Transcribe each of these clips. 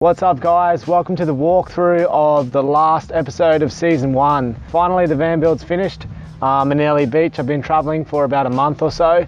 What's up guys, welcome to the walkthrough of the last episode of season 1. Finally the van build's finished. In Early Beach. I've been traveling for about a month or so,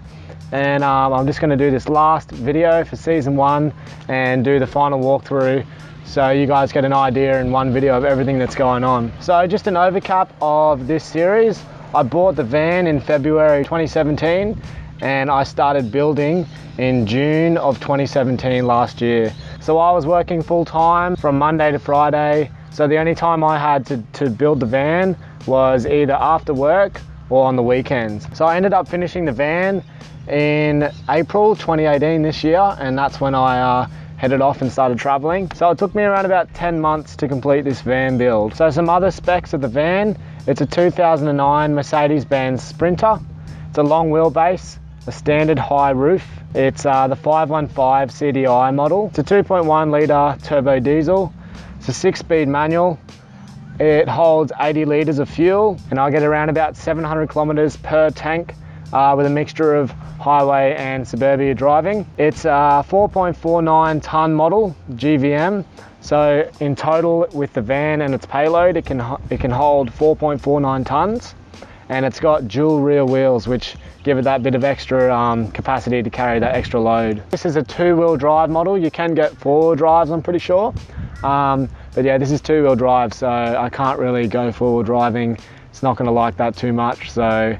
and I'm just going to do this last video for season 1 and do the final walkthrough so you guys get an idea in one video of everything that's going on. So just an overcap of this series. I bought the van in February 2017 and I started building in June of 2017 last year. So I was working full time from Monday to Friday. So the only time I had to build the van was either after work or on the weekends. So I ended up finishing the van in April 2018 this year, and that's when I headed off and started traveling. So it took me around about 10 months to complete this van build. So some other specs of the van, it's a 2009 Mercedes-Benz Sprinter. It's a long wheelbase, a standard high roof. It's the 515 CDI model. It's a 2.1 litre turbo diesel. It's a 6-speed manual. It holds 80 litres of fuel, and I get around about 700 kilometres per tank with a mixture of highway and suburbia driving. It's a 4.49 tonne model, GVM. So in total with the van and its payload, it can hold 4.49 tonnes. And it's got dual rear wheels, which give it that bit of extra capacity to carry that extra load. This is a 2-wheel drive model. You can get 4-wheel drives, I'm pretty sure. But yeah, this is 2-wheel drive, so I can't really go 4-wheel driving. It's not gonna like that too much, so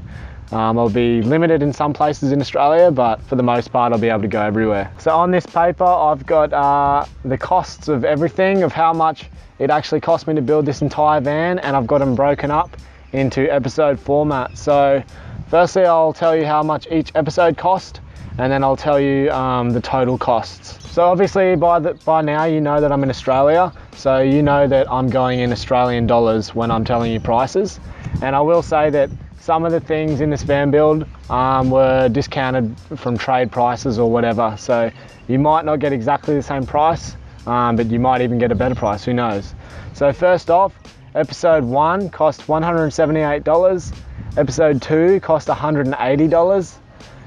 I'll be limited in some places in Australia, but for the most part, I'll be able to go everywhere. So on this paper, I've got the costs of everything, of how much it actually cost me to build this entire van, and I've got them broken up into episode format. So firstly, I'll tell you how much each episode cost, and then I'll tell you the total costs. So obviously by now you know that I'm in Australia, so you know that I'm going in Australian dollars when I'm telling you prices. And I will say that some of the things in this van build were discounted from trade prices or whatever. So you might not get exactly the same price, but you might even get a better price, who knows. So first off, episode 1 cost $178. Episode 2 cost $180.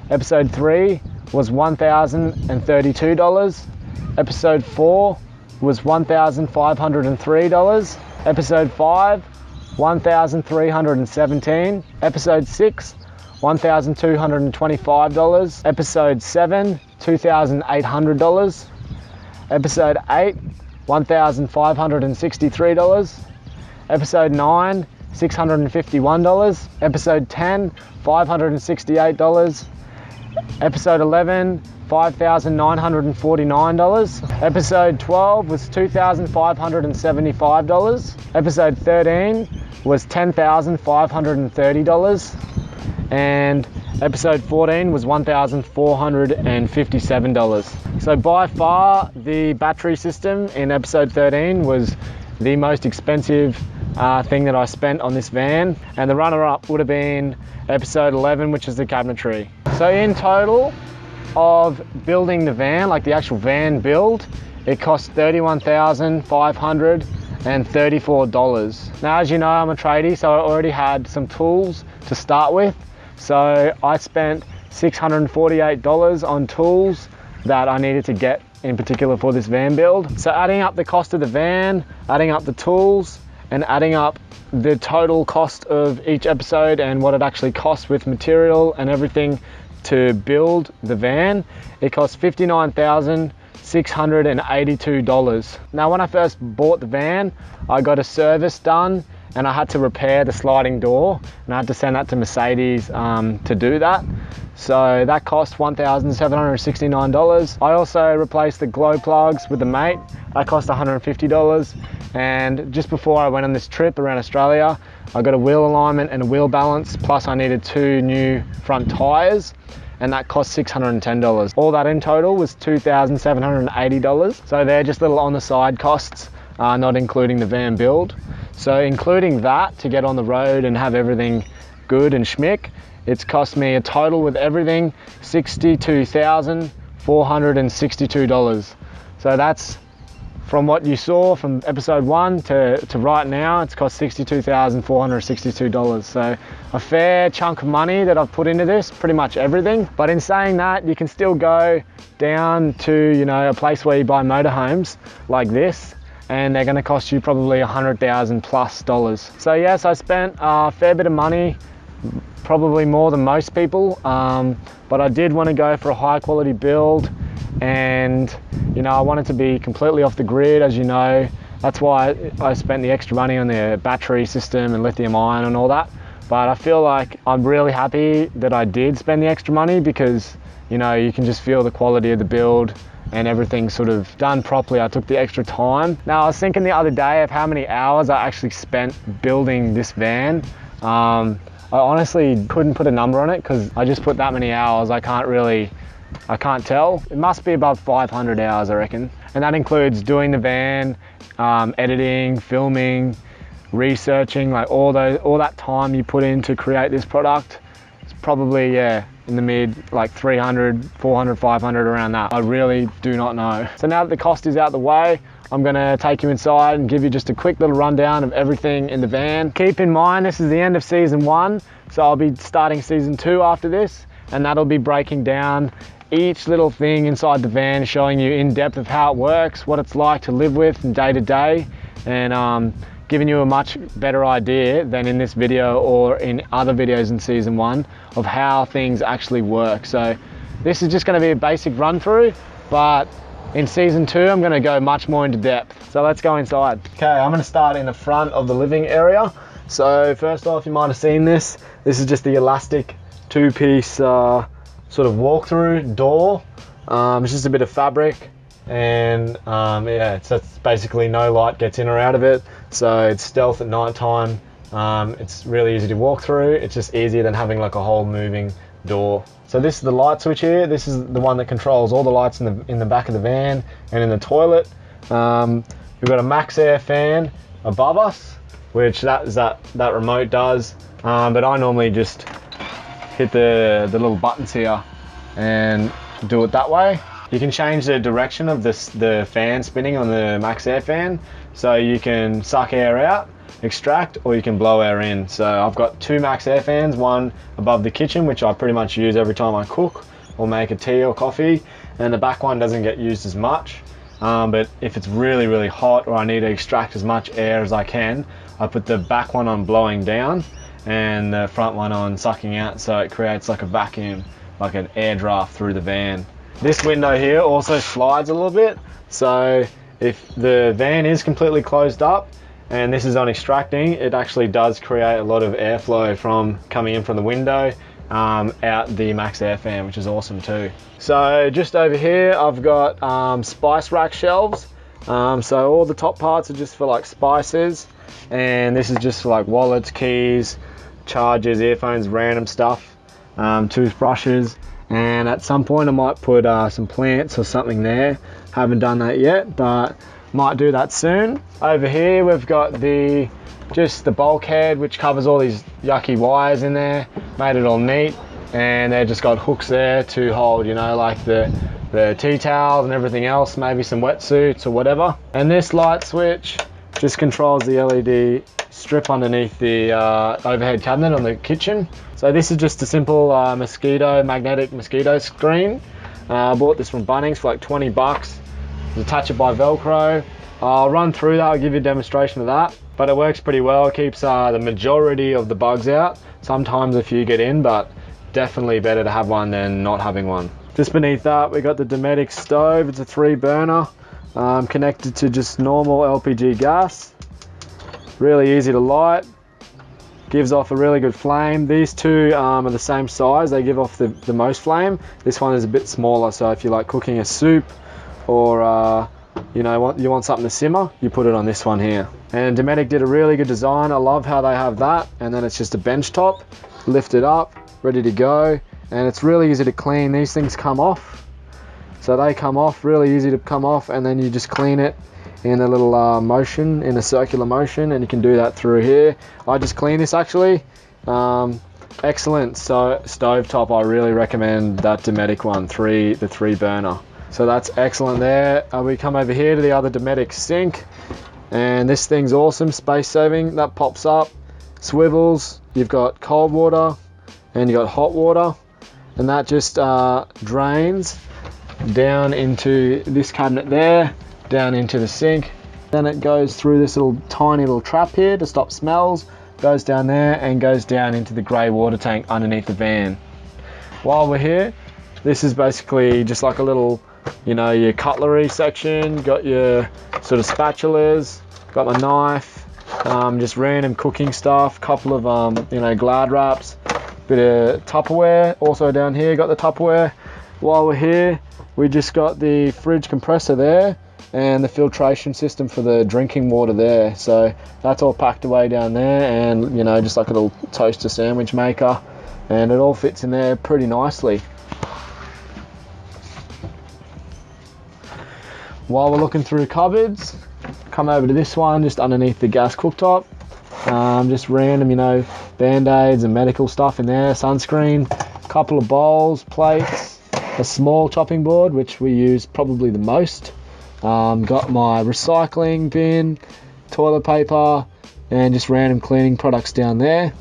Episode 3 was $1,032. Episode 4 was $1,503. Episode 5, $1,317. Episode 6, $1,225. Episode 7, $2,800. Episode 8, $1,563. Episode 9, $651. Episode 10, $568. Episode 11, $5,949. Episode 12 was $2,575. Episode 13 was $10,530. And episode 14 was $1,457. So by far the battery system in episode 13 was the most expensive thing that I spent on this van, and the runner-up would have been episode 11, which is the cabinetry. So in total of building the van, like the actual van build, it cost $31,534. Now, as you know, I'm a tradie, so I already had some tools to start with. So I spent $648 on tools that I needed to get in particular for this van build. So adding up the cost of the van, adding up the tools, and adding up the total cost of each episode and what it actually costs with material and everything to build the van, it cost $59,682. Now, when I first bought the van, I got a service done and I had to repair the sliding door, and I had to send that to Mercedes to do that. So that cost $1,769. I also replaced the glow plugs with the mate. That cost $150. And just before I went on this trip around Australia, I got a wheel alignment and a wheel balance, plus I needed 2 new front tires, and that cost $610. All that in total was $2,780. So they're just little on the side costs, not including the van build. So including that, to get on the road and have everything good and schmick, it's cost me a total with everything $62,462. So that's from what you saw from episode 1 to right now, it's cost $62,462. So a fair chunk of money that I've put into this, pretty much everything. But in saying that, you can still go down to, you know, a place where you buy motorhomes like this, and they're going to cost you probably $100,000 plus. So yes, I spent a fair bit of money, probably more than most people, but I did want to go for a high quality build, and you know, I wanted to be completely off the grid, as you know. That's why I spent the extra money on the battery system and lithium ion and all that. But I feel like I'm really happy that I did spend the extra money, because you know, you can just feel the quality of the build and everything sort of done properly. I took the extra time. Now, I was thinking the other day of how many hours I actually spent building this van. I honestly couldn't put a number on it, because I just put that many hours. I can't tell. It must be above 500 hours, I reckon. And that includes doing the van, editing, filming, researching, like all that time you put in to create this product. It's probably, yeah, in the mid, like 300, 400, 500, around that. I really do not know. So now that the cost is out the way, I'm gonna take you inside and give you just a quick little rundown of everything in the van. Keep in mind, this is the end of season 1, so I'll be starting season 2 after this, and that'll be breaking down each little thing inside the van, showing you in depth of how it works, what it's like to live with from day to day, and giving you a much better idea than in this video or in other videos in season 1 of how things actually work. So this is just going to be a basic run through, but in season 2 I'm going to go much more into depth. So let's go inside. Okay, I'm going to start in the front of the living area. So first off, you might have seen this. This is just the elastic 2-piece sort of walk-through door. It's just a bit of fabric, and yeah, it's basically no light gets in or out of it, so it's stealth at night time. It's really easy to walk through. It's just easier than having like a whole moving door. So this is the light switch here. This is the one that controls all the lights in the back of the van and in the toilet. We've got a max air fan above us, which that remote does, but I normally just hit the little buttons here and do it that way. You can change the direction of the fan spinning on the max air fan, so you can suck air out, extract, or you can blow air in. So I've got 2 max air fans, one above the kitchen, which I pretty much use every time I cook or make a tea or coffee, and the back one doesn't get used as much, but if it's really, really hot or I need to extract as much air as I can, I put the back one on blowing down and the front one on sucking out, so it creates like a vacuum, like an air draft through the van. This window here also slides a little bit, so if the van is completely closed up and this is on extracting, it actually does create a lot of airflow from coming in from the window out the max air fan, which is awesome too. So just over here I've got spice rack shelves. So all the top parts are just for like spices, and this is just for like wallets, keys, chargers, earphones, random stuff, toothbrushes, and at some point I might put some plants or something there. Haven't done that yet, but might do that soon. Over here we've got just the bulkhead, which covers all these yucky wires in there, made it all neat, and they've just got hooks there to hold, you know, like the tea towels and everything else, maybe some wetsuits or whatever. And this light switch just controls the LED strip underneath the overhead cabinet on the kitchen. So this is just a simple magnetic mosquito screen. I bought this from Bunnings for like 20 bucks. Attach it by Velcro. I'll run through that, I'll give you a demonstration of that. But it works pretty well, it keeps the majority of the bugs out. Sometimes a few get in, but definitely better to have one than not having one. Just beneath that, we got the Dometic Stove. It's a 3-burner, connected to just normal LPG gas. Really easy to light, gives off a really good flame. These two are the same size, they give off the most flame. This one is a bit smaller, so if you like cooking a soup or you know, you want something to simmer, you put it on this one here. And Dometic did a really good design. I love how they have that, and then it's just a bench top, lift it up, ready to go, and it's really easy to clean. These things come off, so they come off, really easy to come off, and then you just clean it in a little motion, in a circular motion, and you can do that through here. I just clean this actually. Excellent. So stove top, I really recommend that Dometic one, the 3-burner. So that's excellent there. We come over here to the other Dometic Sink, and this thing's awesome, space saving. That pops up, swivels. You've got cold water and you've got hot water, and that just drains down into this cabinet there, down into the sink. Then it goes through this little tiny little trap here to stop smells, goes down there and goes down into the grey water tank underneath the van. While we're here, this is basically just like a little, you know, your cutlery section. Got your sort of spatulas, got my knife, just random cooking stuff, couple of you know, Glad wraps, bit of Tupperware. Also down here got the Tupperware. While we're here, we just got the fridge compressor there and the filtration system for the drinking water there. So that's all packed away down there, and you know, just like a little toaster sandwich maker, and it all fits in there pretty nicely. While we're looking through cupboards, come over to this one just underneath the gas cooktop. Just random, you know, band-aids and medical stuff in there, sunscreen, couple of bowls, plates, a small chopping board, which we use probably the most. Got my recycling bin, toilet paper, and just random cleaning products down there.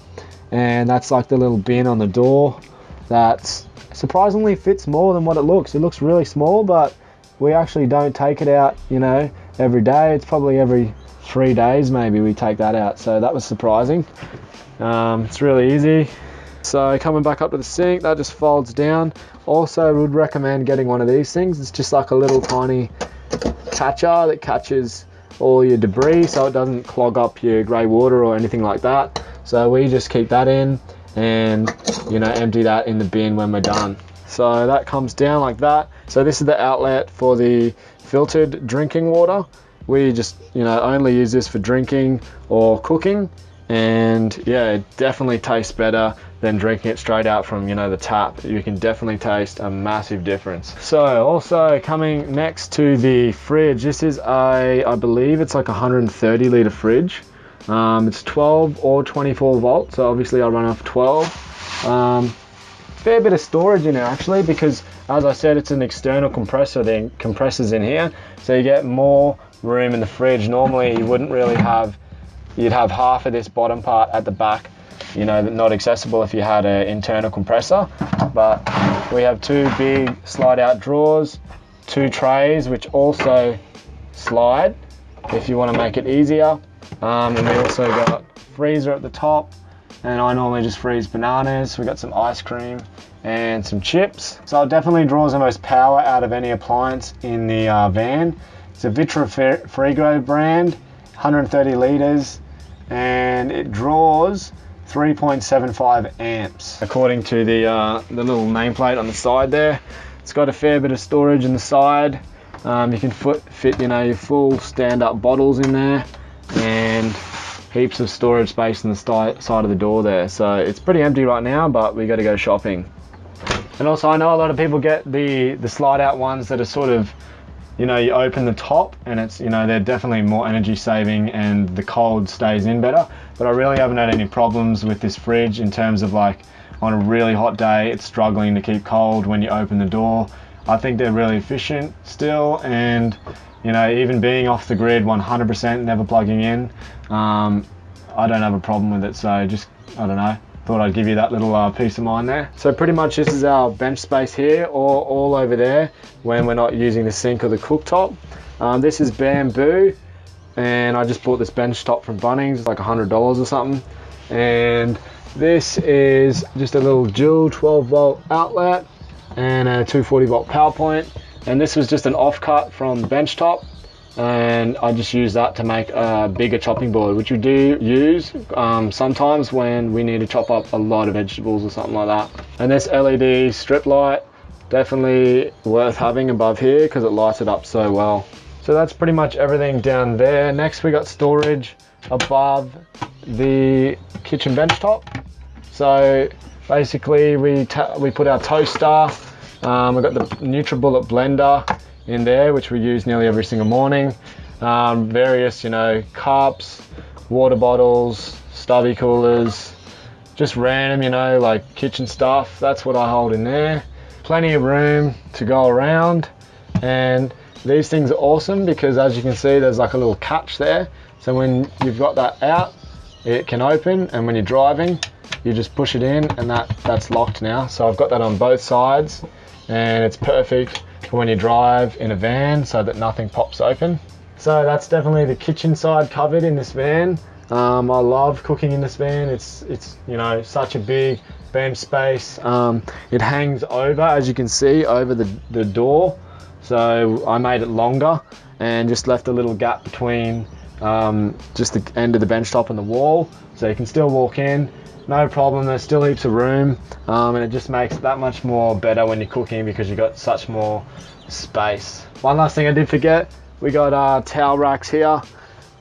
And that's like the little bin on the door that surprisingly fits more than what it looks. It looks really small, but we actually don't take it out, you know, every day. It's probably every 3 days maybe we take that out, so that was surprising. It's really easy. So coming back up to the sink, that just folds down. Also would recommend getting one of these things. It's just like a little tiny catcher that catches all your debris so it doesn't clog up your grey water or anything like that. So we just keep that in and, you know, empty that in the bin when we're done. So that comes down like that. So this is the outlet for the filtered drinking water. We just, you know, only use this for drinking or cooking, and yeah, it definitely tastes better than drinking it straight out from, you know, the tap. You can definitely taste a massive difference. So also coming next to the fridge, this is I believe it's like a 130 litre fridge. It's 12 or 24 volts, so obviously I run off 12. Fair bit of storage in here actually, because as I said, it's an external compressor. The compressor's in here, so you get more room in the fridge. Normally you wouldn't really have, you'd have half of this bottom part at the back, you know, not accessible if you had an internal compressor. But we have two big slide out drawers, two trays which also slide if you want to make it easier, and we also got freezer at the top, and I normally just freeze bananas. We got some ice cream and some chips. So it definitely draws the most power out of any appliance in the van. It's a Vitra Frigo brand, 130 litres, and it draws 3.75 amps according to the little nameplate on the side there. It's got a fair bit of storage in the side. You can fit, you know, your full stand-up bottles in there, and heaps of storage space on the side of the door there. So it's pretty empty right now, but we got to go shopping. And also I know a lot of people get the slide out ones that are sort of, you know, you open the top and it's, you know, they're definitely more energy saving and the cold stays in better. But I really haven't had any problems with this fridge in terms of like on a really hot day, it's struggling to keep cold when you open the door. I think they're really efficient still, and you know, even being off the grid 100%, never plugging in, I don't have a problem with it. So just, I don't know, thought I'd give you that little peace of mind there. So pretty much this is our bench space here, or all over there when we're not using the sink or the cooktop. This is bamboo, and I just bought this bench top from Bunnings. It's like $100 or something. And this is just a little dual 12 volt outlet and a 240 volt power point. And this was just an offcut from the bench top, and I just use that to make a bigger chopping board, which we do use sometimes when we need to chop up a lot of vegetables or something like that. And this LED strip light, definitely worth having above here because it lights it up so well. So that's pretty much everything down there. Next we got storage above the kitchen bench top. So basically we put our toaster, we've got the NutriBullet blender in there, which we use nearly every single morning. Various, you know, cups, water bottles, stubby coolers, just random, you know, like kitchen stuff. That's what I hold in there. Plenty of room to go around. And these things are awesome because, as you can see, there's like a little catch there. So when you've got that out, it can open, and when you're driving, you just push it in, and that's locked now. So I've got that on both sides, and it's perfect for when you drive in a van so that nothing pops open. So that's definitely the kitchen side covered in this van. I love cooking in this van. It's you know, such a big bench space. It hangs over, as you can see, over the door. So I made it longer and just left a little gap between just the end of the bench top and the wall, so you can still walk in, no problem. There's still heaps of room, and it just makes it that much more better when you're cooking because you've got such more space. One last thing I did forget, we got towel racks here.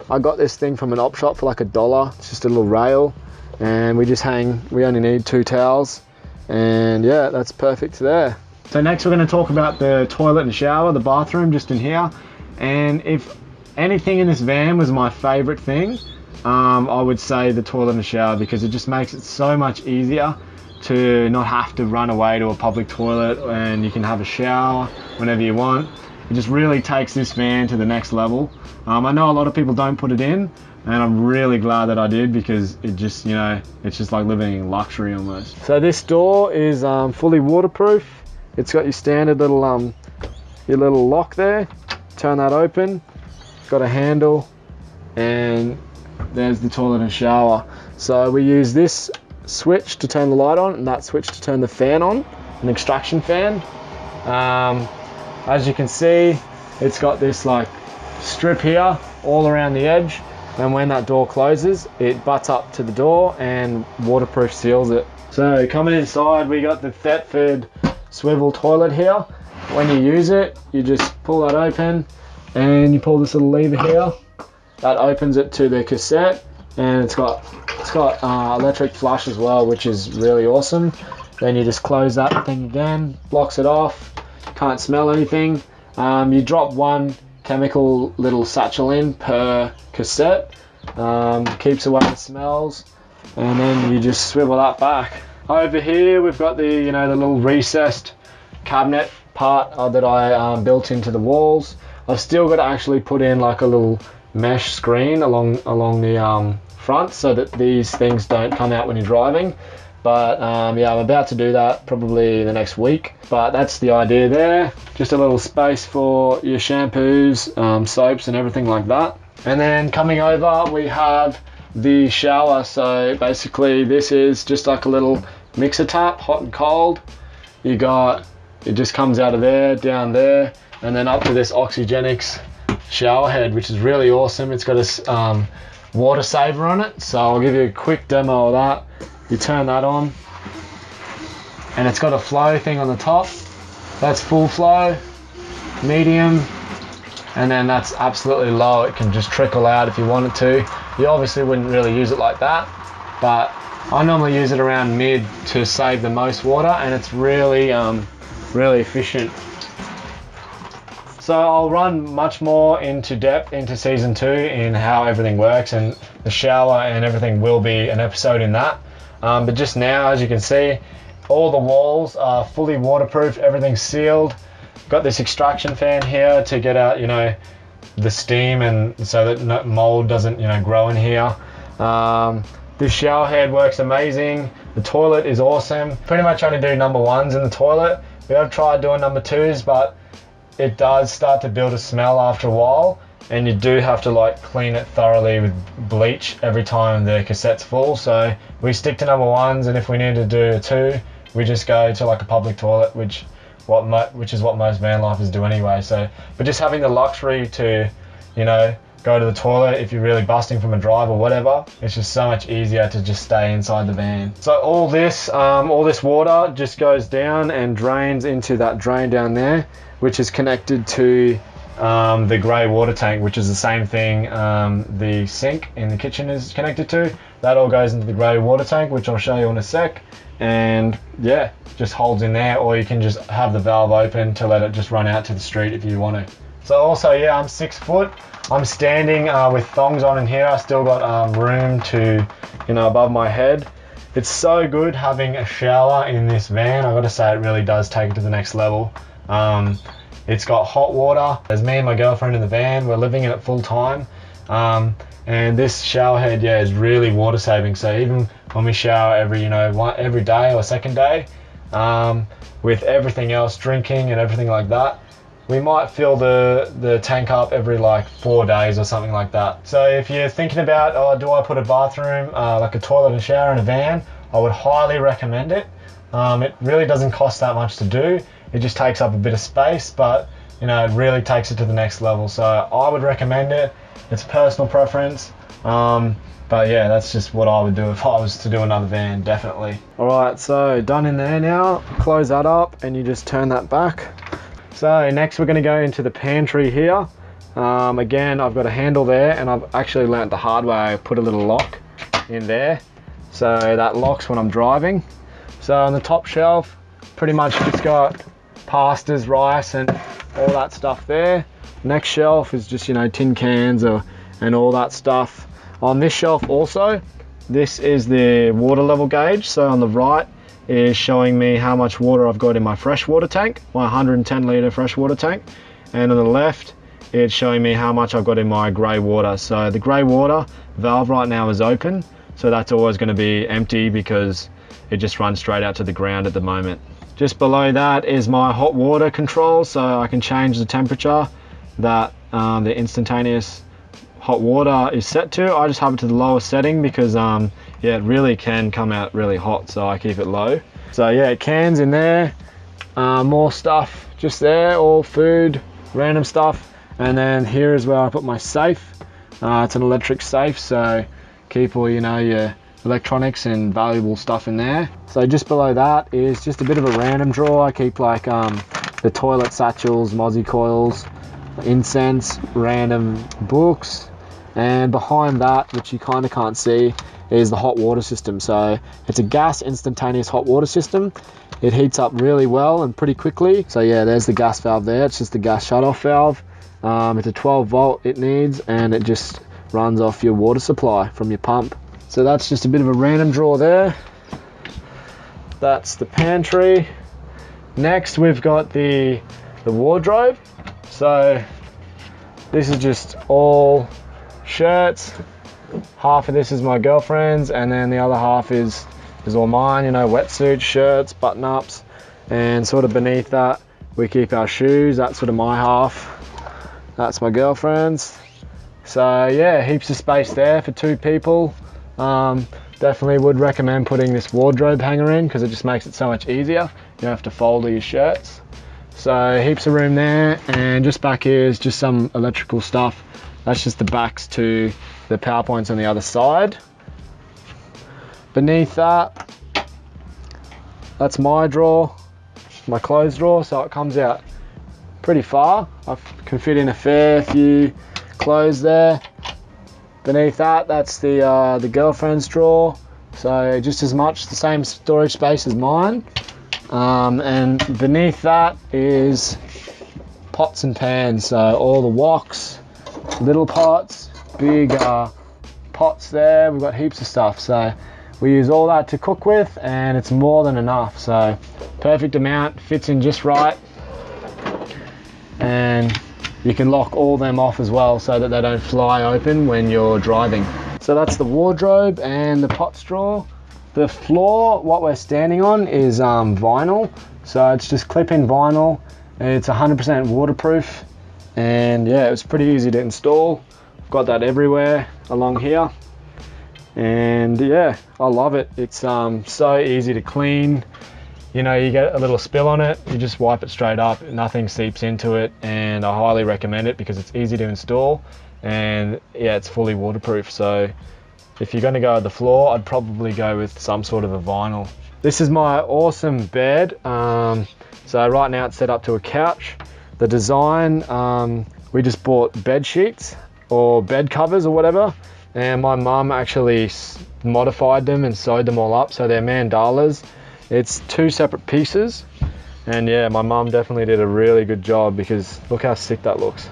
I got this thing from an op shop for like $1. It's just a little rail, and we only need 2 towels, and yeah, that's perfect there. So next we're going to talk about the toilet and shower, the bathroom just in here. And if anything in this van was my favorite thing, I would say the toilet and shower, because it just makes it so much easier to not have to run away to a public toilet, and you can have a shower whenever you want. It just really takes this van to the next level. I know a lot of people don't put it in, and I'm really glad that I did, because it just, you know, it's just like living in luxury almost. So this door is fully waterproof. It's got your standard little your little lock there. Turn that open. Got a handle, and there's the toilet and shower. So we use this switch to turn the light on, and that switch to turn the fan on, an extraction fan. As you can see, it's got this like strip here all around the edge, and when that door closes, it butts up to the door and waterproof seals it. So coming inside, we got the Thetford swivel toilet here. When you use it, you just pull that open, and you pull this little lever here. That opens it to the cassette, and it's got electric flush as well, which is really awesome. Then you just close that thing again, blocks it off, can't smell anything. You drop 1 chemical little satchel in per cassette, keeps away the smells, and then you just swivel that back. Over here we've got the, you know, the little recessed cabinet part that I built into the walls. I've still got to actually put in like a little mesh screen along the front so that these things don't come out when you're driving. But yeah, I'm about to do that probably the next week. But that's the idea there. Just a little space for your shampoos, soaps and everything like that. And then coming over, we have the shower. So basically this is just like a little mixer tap, hot and cold. It just comes out of there, down there, and then up to this Oxygenics shower head, which is really awesome. It's got a water saver on it, so I'll give you a quick demo of that. You turn that on, and it's got a flow thing on the top. That's full flow, medium, and then that's absolutely low. It can just trickle out if you wanted to. You obviously wouldn't really use it like that, but I normally use it around mid to save the most water, and it's really really efficient. So I'll run much more into depth into season 2 in how everything works, and the shower and everything will be an episode in that. But just now, as you can see, all the walls are fully waterproof, everything's sealed. Got this extraction fan here to get out, you know, the steam, and so that mold doesn't, you know, grow in here. This shower head works amazing. The toilet is awesome. Pretty much only do number 1s in the toilet. We have tried doing number 2s, but it does start to build a smell after a while, and you do have to like clean it thoroughly with bleach every time the cassette's full. So we stick to number 1s, and if we need to do a 2, we just go to like a public toilet, which is what most van lifers do anyway. So, but just having the luxury to, you know, go to the toilet if you're really busting from a drive or whatever, it's just so much easier to just stay inside the van. So all this water just goes down and drains into that drain down there, which is connected to the grey water tank, which is the same thing the sink in the kitchen is connected to. That all goes into the grey water tank, which I'll show you in a sec. And yeah, just holds in there, or you can just have the valve open to let it just run out to the street if you want to. So also, yeah, I'm 6 foot. I'm standing with thongs on in here. I still got room to, you know, above my head. It's so good having a shower in this van. I gotta say, it really does take it to the next level. It's got hot water. There's me and my girlfriend in the van. We're living in it full time. And this shower head, yeah, is really water saving. So even when we shower every day or second day, with everything else, drinking and everything like that, we might fill the tank up every like 4 days or something like that. So if you're thinking about, oh, do I put a bathroom, like a toilet and shower in a van, I would highly recommend it. It really doesn't cost that much to do. It just takes up a bit of space, but you know, it really takes it to the next level. So I would recommend it. It's personal preference. But yeah, that's just what I would do if I was to do another van, definitely. All right, so done in there now. Close that up and you just turn that back. So next we're gonna go into the pantry here. Again, I've got a handle there, and I've actually learnt the hard way. I put a little lock in there, so that locks when I'm driving. So on the top shelf, pretty much just got pastas, rice, and all that stuff there. Next shelf is just, you know, tin cans and all that stuff. On this shelf also, this is the water level gauge. So on the right is showing me how much water I've got in my freshwater tank, my 110 litre freshwater tank. And on the left, it's showing me how much I've got in my grey water. So the grey water valve right now is open, so that's always going to be empty because it just runs straight out to the ground at the moment. Just below that is my hot water control, so I can change the temperature that the instantaneous hot water is set to. I just have it to the lowest setting because yeah, it really can come out really hot, so I keep it low. So yeah, cans in there, more stuff just there, all food, random stuff. And then here is where I put my safe. It's an electric safe, so keep all, you know, your electronics and valuable stuff in there. So just below that is just a bit of a random drawer. I keep like the toilet satchels, mozzie coils, incense, random books. And behind that, which you kind of can't see, is the hot water system. So it's a gas instantaneous hot water system. It heats up really well and pretty quickly. So yeah, there's the gas valve there. It's just the gas shutoff valve. It's a 12 volt it needs, and it just runs off your water supply from your pump. So that's just a bit of a random drawer there. That's the pantry. Next we've got the wardrobe. So this is just all shirts. Half of this is my girlfriend's, and then the other half is all mine, you know, wetsuits, shirts, button-ups, and sort of beneath that we keep our shoes. That's sort of my half. That's my girlfriend's. So yeah, heaps of space there for 2 people. Definitely would recommend putting this wardrobe hanger in because it just makes it so much easier. You don't have to fold all your shirts. So heaps of room there, and just back here is just some electrical stuff. That's just the backs to the power points on the other side. Beneath that, that's my drawer, my clothes drawer, so it comes out pretty far. I can fit in a fair few clothes there. Beneath that, that's the girlfriend's drawer, so just as much the same storage space as mine. And beneath that is pots and pans, so all the woks, little pots, big pots there. We've got heaps of stuff, so we use all that to cook with, and it's more than enough. So perfect amount, fits in just right, and you can lock all them off as well so that they don't fly open when you're driving. So that's the wardrobe and the pots drawer. The floor, what we're standing on, is vinyl, so it's just clip-in vinyl. It's 100% waterproof, and yeah, it was pretty easy to install. I've got that everywhere along here, and yeah, I love it. It's so easy to clean. You know, you get a little spill on it, you just wipe it straight up, nothing seeps into it, and I highly recommend it because it's easy to install, and yeah, it's fully waterproof. So if you're going to go to the floor, I'd probably go with some sort of a vinyl. This is my awesome bed. So right now it's set up to a couch. The design, we just bought bed sheets or bed covers or whatever, and my mum actually modified them and sewed them all up, so they're mandalas. It's 2 separate pieces, and yeah, my mum definitely did a really good job because look how sick that looks.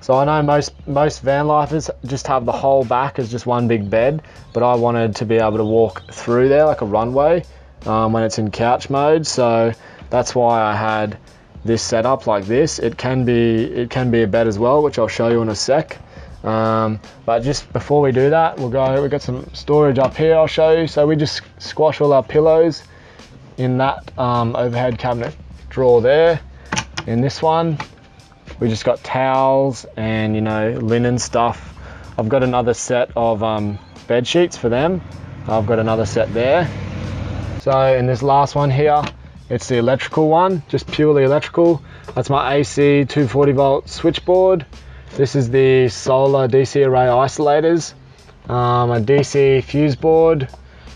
So I know most van lifers just have the whole back as just one big bed, but I wanted to be able to walk through there like a runway when it's in couch mode. So that's why I had this setup like this, it can be a bed as well, which I'll show you in a sec. But just before we do that, we've got some storage up here I'll show you. So we just squash all our pillows in that overhead cabinet drawer there. In this one, we just got towels and, you know, linen stuff. I've got another set of bed sheets for them. I've got another set there. So in this last one here, it's the electrical one, just purely electrical. That's my AC 240 volt switchboard. This is the solar DC array isolators, a DC fuse board.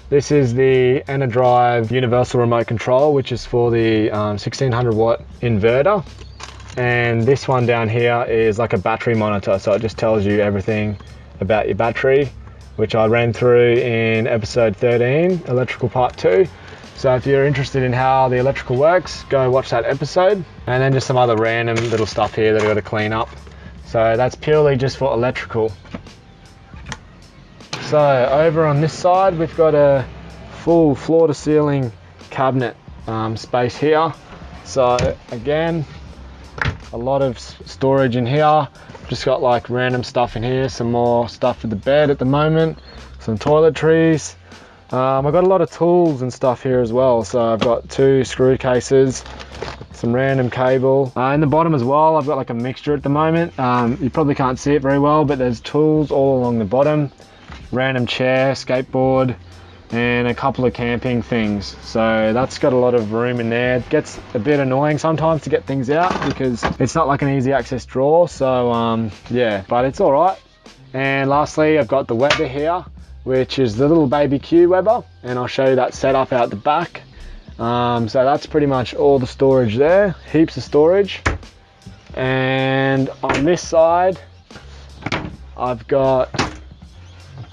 This is the Enerdrive universal remote control, which is for the 1600 watt inverter. And this one down here is like a battery monitor, so it just tells you everything about your battery, which I ran through in episode 13, electrical part 2. So if you're interested in how the electrical works, go watch that episode. And then just some other random little stuff here that I've got to clean up. So that's purely just for electrical. So over on this side, we've got a full floor to ceiling cabinet space here. So again, a lot of storage in here. Just got like random stuff in here, some more stuff for the bed at the moment, some toiletries. I've got a lot of tools and stuff here as well. So I've got 2 screw cases, some random cable. In the bottom as well, I've got like a mixture at the moment. You probably can't see it very well, but there's tools all along the bottom. Random chair, skateboard, and a couple of camping things. So that's got a lot of room in there. It gets a bit annoying sometimes to get things out because it's not like an easy access drawer. So yeah, but it's all right. And lastly, I've got the Weber here, which is the little baby Q Weber, and I'll show you that setup out the back. So that's pretty much all the storage there, heaps of storage. And on this side, I've got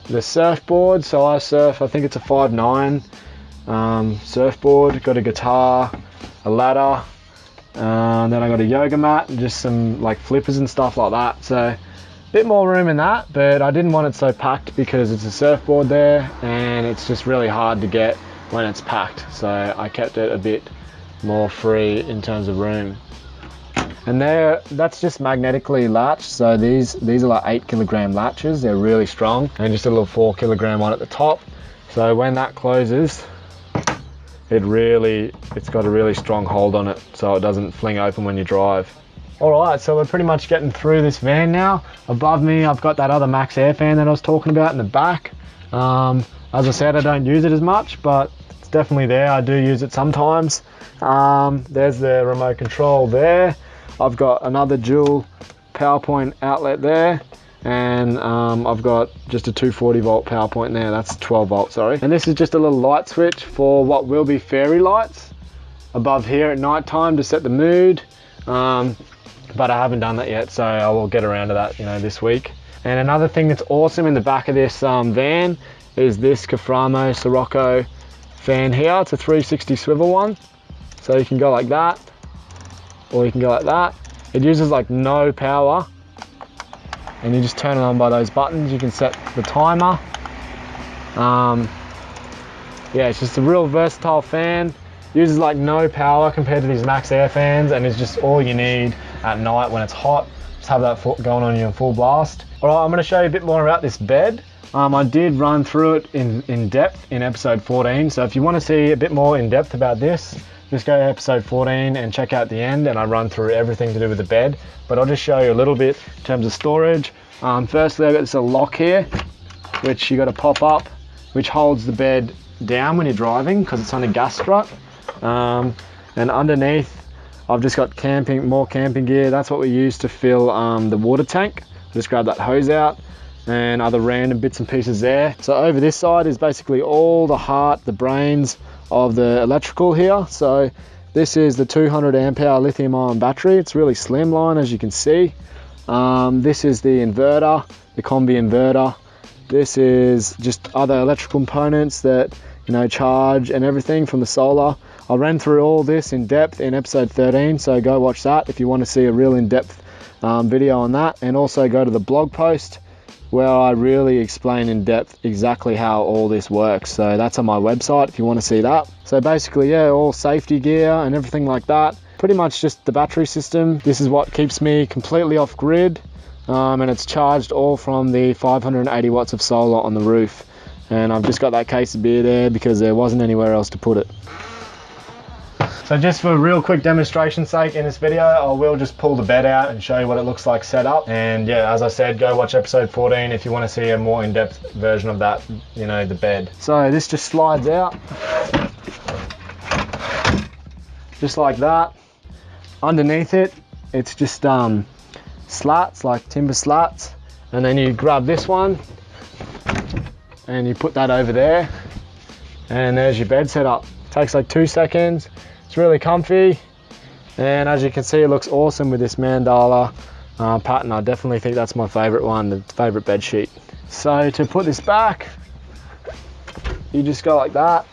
the surfboard. So I surf, I think it's a 5'9" surfboard. Got a guitar, a ladder, and then I got a yoga mat and just some like flippers and stuff like that. So a bit more room in that, but I didn't want it so packed because it's a surfboard there and it's just really hard to get when it's packed. So I kept it a bit more free in terms of room. And that's just magnetically latched. So these are like 8 kilogram latches. They're really strong, and just a little 4 kilogram one at the top. So when that closes, it's got a really strong hold on it, so it doesn't fling open when you drive. All right, so we're pretty much getting through this van now. Above me, I've got that other Max Air fan that I was talking about in the back. As I said, I don't use it as much, but it's definitely there. I do use it sometimes. There's the remote control there. I've got another dual power point outlet there, and I've got just a 240 volt power point there. That's 12 volts, sorry. And this is just a little light switch for what will be fairy lights above here at night time to set the mood. But I haven't done that yet, so I will get around to that, this week. And another thing that's awesome in the back of this van is this Caframo Sirocco fan here. It's a 360 swivel one, so you can go like that, or you can go like that. It uses like no power, and you just turn it on by those buttons. You can set the timer. Yeah, it's just a real versatile fan. Uses like no power compared to these Max Air fans, and it's just all you need at night when it's hot. Just have that going on you in full blast. All right, I'm going to show you a bit more about this bed. I did run through it in depth in episode 14, so if you want to see a bit more in depth about this, just go to episode 14 and check out the end, and I run through everything to do with the bed. But I'll just show you a little bit in terms of storage. Firstly, I've got this little lock here, which you got to pop up, which holds the bed down when you're driving because it's on a gas strut. And underneath, I've just got more camping gear. That's what we use to fill the water tank. Just grab that hose out and other random bits and pieces there. So over this side is basically all the heart, the brains of the electrical here. So this is the 200 amp hour lithium ion battery. It's really slimline, as you can see. This is the inverter, the combi inverter. This is just other electrical components that charge and everything from the solar. I ran through all this in depth in episode 13, so go watch that if you want to see a real in-depth video on that. And also go to the blog post where I really explain in depth exactly how all this works. So that's on my website if you want to see that. So basically, yeah, all safety gear and everything like that. pretty much just the battery system. This is what keeps me completely off grid, and it's charged all from the 580 watts of solar on the roof. And I've just got that case of beer there because there wasn't anywhere else to put it. So just for a real quick demonstration sake in this video, I will just pull the bed out and show you what it looks like set up. And yeah, as I said, go watch episode 14 if you want to see a more in-depth version of that, you know, the bed. So this just slides out, just like that. Underneath it, it's just slats, like timber slats. And then you grab this one and you put that over there. And there's your bed set up. Takes like 2 seconds. It's really comfy, and as you can see, it looks awesome with this mandala pattern. I definitely think that's my favorite one, the favorite bed sheet. So to put this back, you just go like that.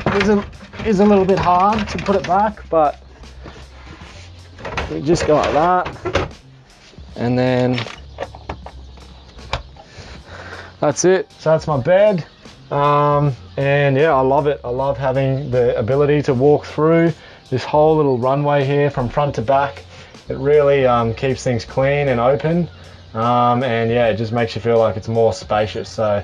It is a little bit hard to put it back, but you just go like that, and then that's it. So that's my bed. And yeah, I love it. I love having the ability to walk through this whole little runway here from front to back. It really keeps things clean and open, and yeah, it just makes you feel like it's more spacious. So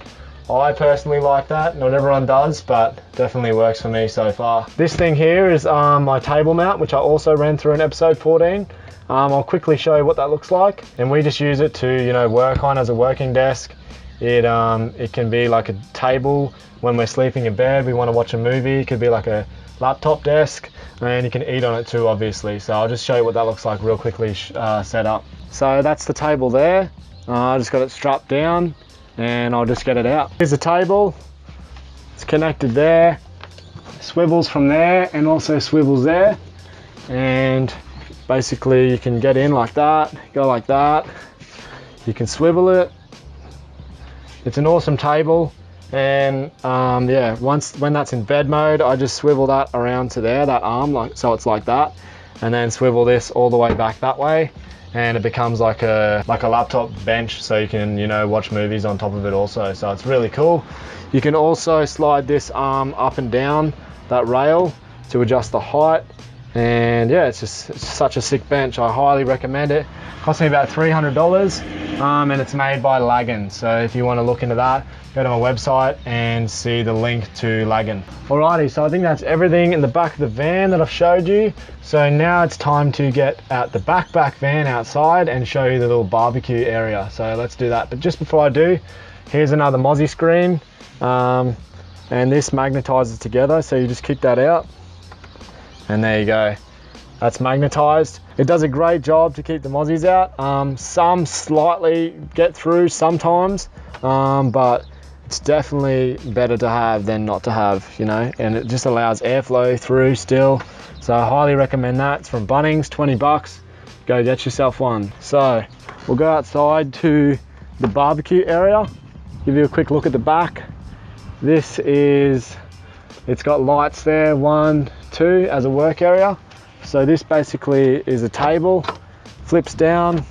I personally like that. Not everyone does, but definitely works for me so far. This thing here is my table mount, which I also ran through in episode 14. I'll quickly show you what that looks like, and we just use it to, you know, work on as a working desk. It can be like a table when we're sleeping in bed, we want to watch a movie. It could be like a laptop desk, and you can eat on it too, obviously. So I'll just show you what that looks like real quickly set up. So that's the table there. I just got it strapped down, and I'll just get it out. Here's the table. It's connected there. Swivels from there, and also swivels there. And basically you can get in like that, go like that. You can swivel it. It's an awesome table, and yeah, when that's in bed mode, I just swivel that around to there, that arm, like so it's like that, and then swivel this all the way back that way, and it becomes like a laptop bench, so you can, you know, watch movies on top of it also. So it's really cool. You can also slide this arm up and down that rail to adjust the height, and yeah, it's such a sick bench. I highly recommend it. Cost me about $300, and it's made by Lagan. So if you want to look into that, go to my website and see the link to Lagan. Alrighty, so I think that's everything in the back of the van that I've showed you. So now it's time to get out the back van outside and show you the little barbecue area. So let's do that. But just before I do, here's another Mozzie screen, and this magnetizes together. So you just kick that out, and there you go. That's magnetized. It does a great job to keep the mozzies out. Some slightly get through sometimes, but it's definitely better to have than not to have, you know, and it just allows airflow through still. So I highly recommend that. It's from Bunnings, 20 bucks. Go get yourself one. So we'll go outside to the barbecue area, give you a quick look at the back. It's got lights there, 1, 2 as a work area. So this basically is a table, flips down,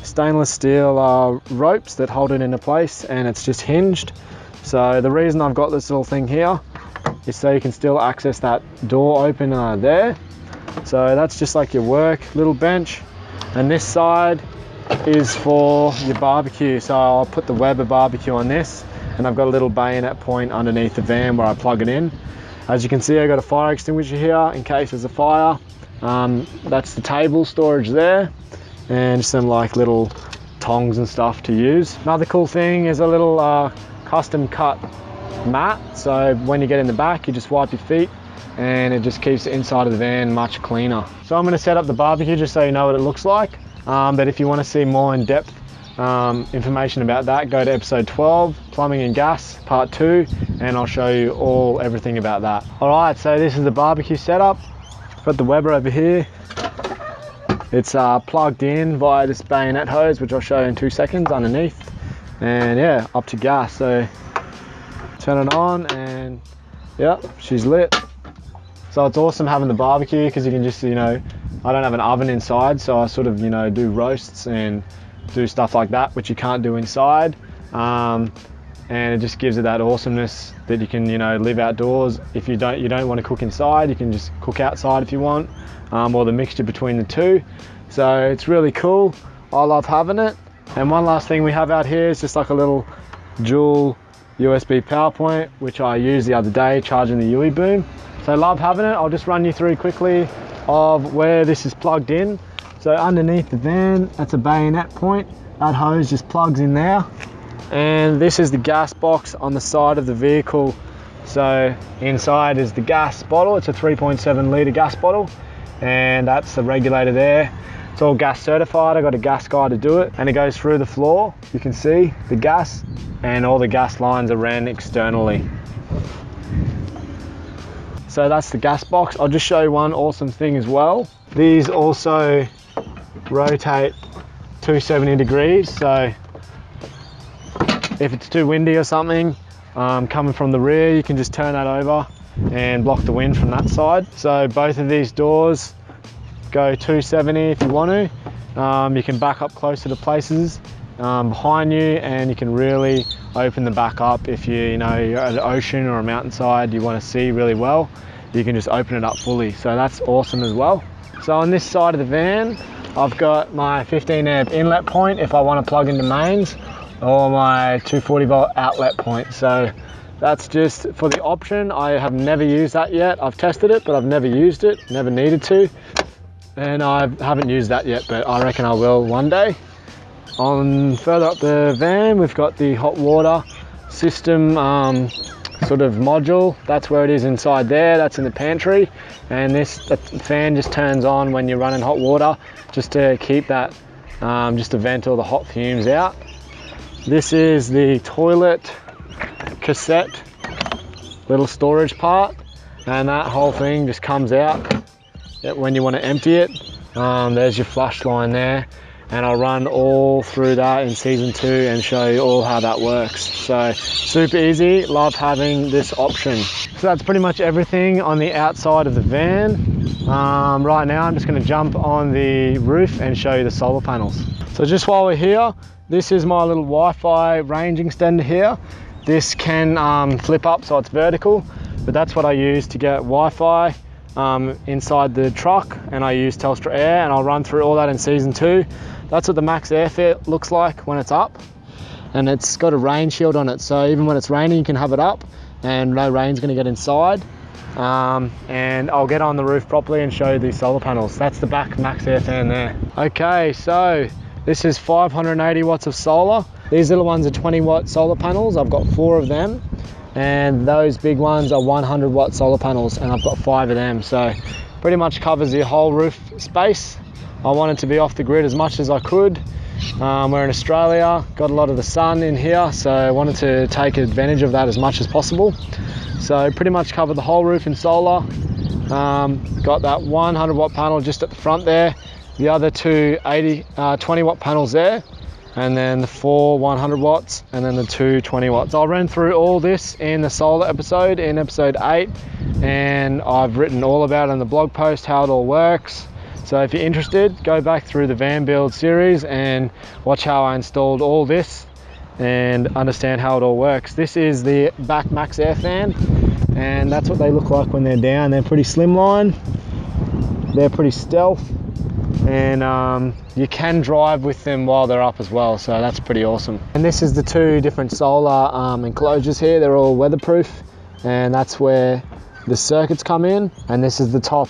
stainless steel ropes that hold it into place, and it's just hinged. So the reason I've got this little thing here is so you can still access that door opener there. So that's just like your work little bench, and this side is for your barbecue. So I'll put the Weber barbecue on this, and I've got a little bayonet point underneath the van where I plug it in. As you can see, I've got a fire extinguisher here in case there's a fire. That's the table storage there, and some like little tongs and stuff to use. Another cool thing is a little custom cut mat. So when you get in the back, you just wipe your feet, and it just keeps the inside of the van much cleaner. So I'm going to set up the barbecue just so you know what it looks like. But if you want to see more in-depth information about that, go to episode 12, plumbing and gas part 2, and I'll show you everything about that. Alright, so this is the barbecue setup. Got the Weber over here. It's plugged in via this bayonet hose, which I'll show you in 2 seconds underneath, and yeah, up to gas. So turn it on, and yeah, she's lit. So it's awesome having the barbecue because you can just, you know, I don't have an oven inside, so I sort of, you know, do roasts and do stuff like that, which you can't do inside. and it just gives it that awesomeness that you can, you know, live outdoors. If you don't want to cook inside, you can just cook outside if you want, or the mixture between the two. So it's really cool. I love having it. And one last thing we have out here is just like a little dual USB power point, which I used the other day charging the UE boom. So I love having it. I'll just run you through quickly of where this is plugged in. So underneath the van, that's a bayonet point. That hose just plugs in there. And this is the gas box on the side of the vehicle. So inside is the gas bottle. It's a 3.7 litre gas bottle, and that's the regulator there. It's all gas certified. I got a gas guy to do it, and it goes through the floor. You can see the gas, and all the gas lines are ran externally. So that's the gas box. I'll just show you one awesome thing as well. These also rotate 270 degrees. So if it's too windy or something coming from the rear, you can just turn that over and block the wind from that side. So both of these doors go 270 if you want to. You can back up closer to places behind you, and you can really open the back up if you're at an ocean or a mountainside, you want to see really well, you can just open it up fully. So that's awesome as well. So on this side of the van, I've got my 15 amp inlet point if I want to plug into mains, or my 240 volt outlet point. So that's just for the option. I have never used that yet. I've tested it, but I've never used it, never needed to. And I haven't used that yet, but I reckon I will one day. On further up the van, we've got the hot water system sort of module. That's where it is inside there. That's in the pantry. And the fan just turns on when you're running hot water, just to keep that, just to vent all the hot fumes out. This is the toilet cassette little storage part, and that whole thing just comes out when you want to empty it. There's your flush line there, and I'll run all through that in season 2 and show you all how that works. So super easy, love having this option. So that's pretty much everything on the outside of the van. Right now I'm just going to jump on the roof and show you the solar panels. So just while we're here, this is my little Wi-Fi range extender here. This can flip up so it's vertical, but that's what I use to get Wi-Fi inside the truck, and I use Telstra Air, and I'll run through all that in season 2. That's what the max airfit looks like when it's up, and it's got a rain shield on it, so even when it's raining you can have it up and no rain's going to get inside. And I'll get on the roof properly and show you these solar panels. That's the back max air fan there. Okay, so this is 580 watts of solar. These little ones are 20 watt solar panels. I've got 4 of them, and those big ones are 100 watt solar panels, and I've got 5 of them. So pretty much covers the whole roof space. I wanted to be off the grid as much as I could. We're in Australia, got a lot of the sun in here, so I wanted to take advantage of that as much as possible. So pretty much covered the whole roof in solar. Got that 100 watt panel just at the front there, the other two 20 watt panels there, and then the 4 100 watts, and then the 2 20 watts. I'll run through all this in the solar episode, in episode 8, and I've written all about it in the blog post, how it all works. So if you're interested, go back through the van build series and watch how I installed all this and understand how it all works. This is the back max air fan, and that's what they look like when they're down. They're pretty slimline, they're pretty stealth, and you can drive with them while they're up as well, so that's pretty awesome. And this is the 2 different solar enclosures here. They're all weatherproof, and that's where the circuits come in. And this is the top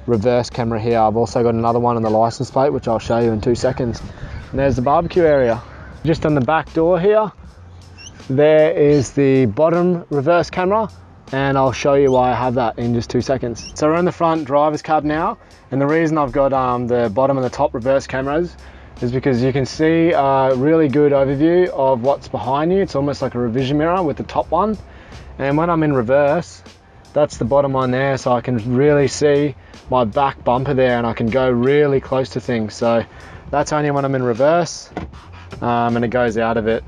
reverse camera here. I've also got another one on the license plate, which I'll show you in 2 seconds. And there's the barbecue area. Just on the back door here, there is the bottom reverse camera, and I'll show you why I have that in just 2 seconds. So we're in the front driver's cab now, and the reason I've got the bottom and the top reverse cameras is because you can see a really good overview of what's behind you. It's almost like a revision mirror with the top one, and when I'm in reverse, that's the bottom one there, so I can really see my back bumper there, and I can go really close to things. So that's only when I'm in reverse, and it goes out of it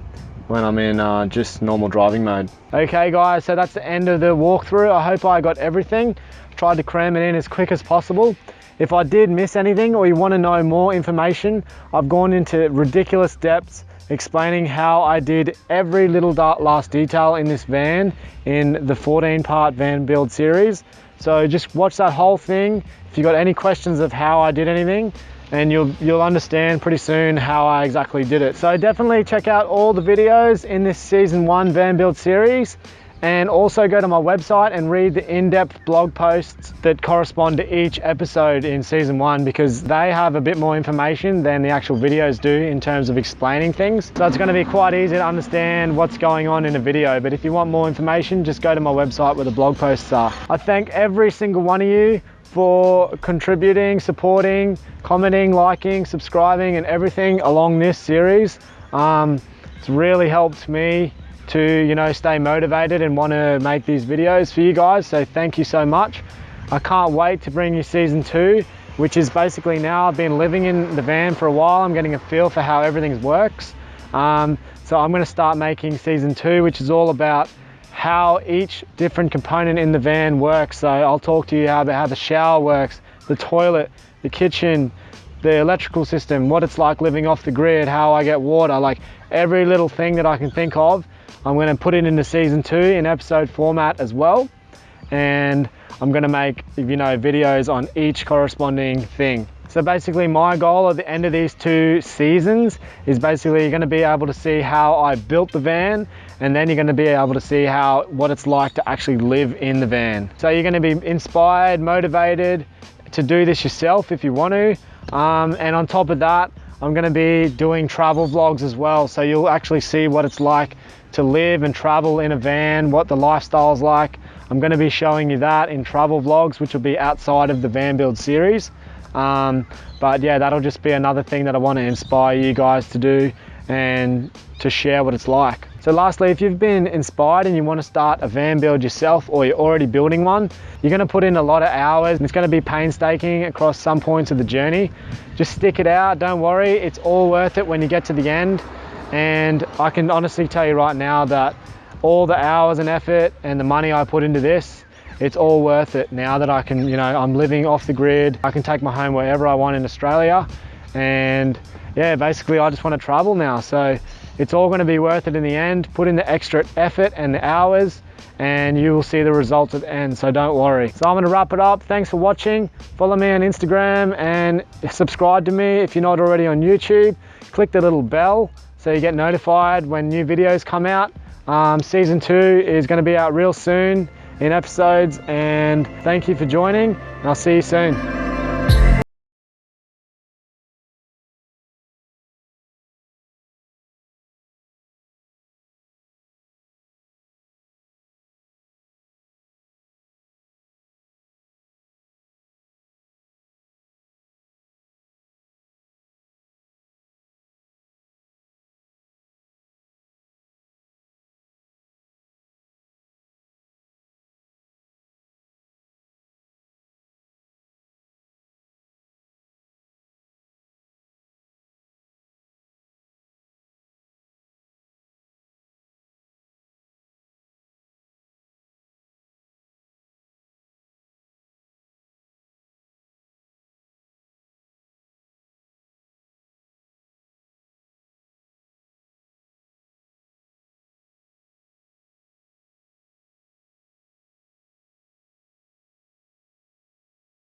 when I'm in just normal driving mode. Okay guys, so that's the end of the walkthrough. I hope I got everything. Tried to cram it in as quick as possible. If I did miss anything, or you want to know more information, I've gone into ridiculous depths explaining how I did every little last detail in this van in the 14-part van build series. So just watch that whole thing. If you got any questions of how I did anything, and you'll understand pretty soon how I exactly did it. So definitely check out all the videos in this season 1 van build series, and also go to my website and read the in-depth blog posts that correspond to each episode in season 1, because they have a bit more information than the actual videos do in terms of explaining things. So it's going to be quite easy to understand what's going on in a video. But if you want more information, just go to my website where the blog posts are. I thank every single one of you for contributing, supporting, commenting, liking, subscribing, and everything along this series. It's really helped me to, stay motivated and want to make these videos for you guys. So thank you so much. I can't wait to bring you season 2, which is basically now I've been living in the van for a while. I'm getting a feel for how everything works. So I'm going to start making season 2, which is all about how each different component in the van works. So I'll talk to you about how the shower works, the toilet, the kitchen, the electrical system, what it's like living off the grid, how I get water, like every little thing that I can think of. I'm going to put it into season 2 in episode format as well. And I'm going to make, videos on each corresponding thing. So basically my goal at the end of these 2 seasons is basically you're going to be able to see how I built the van, and then you're going to be able to see what it's like to actually live in the van. So you're going to be inspired, motivated to do this yourself if you want to. And on top of that, I'm going to be doing travel vlogs as well. So you'll actually see what it's like to live and travel in a van, what the lifestyle's like. I'm going to be showing you that in travel vlogs, which will be outside of the van build series. But yeah, that'll just be another thing that I want to inspire you guys to do and to share what it's like. So lastly, if you've been inspired and you want to start a van build yourself, or you're already building one, you're going to put in a lot of hours, and it's going to be painstaking across some points of the journey. Just stick it out, don't worry, it's all worth it when you get to the end. And I can honestly tell you right now that all the hours and effort and the money I put into this, it's all worth it now that I can, I'm living off the grid. I can take my home wherever I want in Australia. And yeah, basically I just want to travel now. So it's all going to be worth it in the end. Put in the extra effort and the hours, and you will see the results at the end, so don't worry. So I'm going to wrap it up. Thanks for watching. Follow me on Instagram and subscribe to me if you're not already on YouTube. Click the little bell so you get notified when new videos come out. Season 2 is going to be out real soon in episodes, and thank you for joining, and I'll see you soon.